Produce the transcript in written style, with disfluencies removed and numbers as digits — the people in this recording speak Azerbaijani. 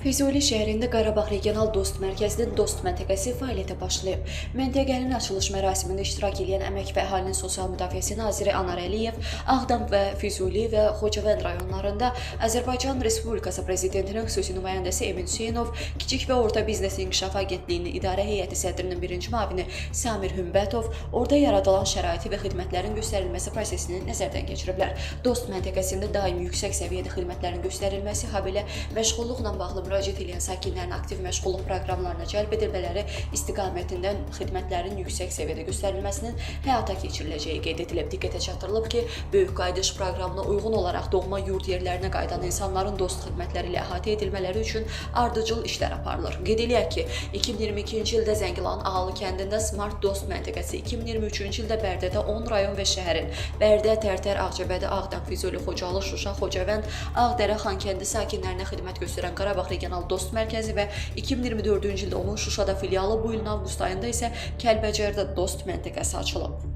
Füzuli şəhərində Qarabağ Regional Dost Mərkəzinin Dost məntəqəsi fəaliyyətə başlayıb. Məntəqənin açılış mərasimində iştirak edən Əmək və Əhalinin Sosial Müdafiəsi naziri Anar Əliyev Ağdam və Füzuli və Xocavənd rayonlarında Azərbaycan Respublikası Prezidentinin xüsusi nümayəndəsi Emin Hüseynov, Kiçik və Orta Biznes İnkişafı Agentliyinin İdarə Heyəti sədrinin birinci müavini Samir Hümbətov orada yaradılan şəraiti və xidmətlərin göstərilməsi prosesini nəzərdən keçiriblər. Dost məntəqəsində daim yüksək səviyyədə xidmətlərin göstərilməsi, habelə məşğulluqla bağlı müraciət edən sakinlərin aktiv məşğulluq proqramlarına cəlb edilmələri istiqamətindən xidmətlərin yüksək səviyyədə göstərilməsinin həyata keçiriləcəyi qeyd edilib. Diqqətə çatdırılıb ki, böyük qayıdış proqramına uyğun olaraq doğma yurd yerlərinə qayıdan insanların dost xidmətləri ilə əhatə edilmələri üçün ardıcıl işlər aparılır. Qeyd eləyək ki, 2022-ci ildə Zəngilan Ağalı kəndində Smart Dost məntəqəsi, 2023-cü ildə Bərdədə 10 rayon və şəhərin Bərdə, Tərtər, Ağcabədi, Ağdam, Füzuli, Xocalı, Şuşa, Xocavənd, Ağdərə, Xankəndi sakinlərinə xidmət göstərən Qarabağ Regional Dost Mərkəzi və 2024-cü ildə onun Şuşada filialı, bu ilin avqust ayında isə Kəlbəcərdə Dost məntəqəsi açılıb.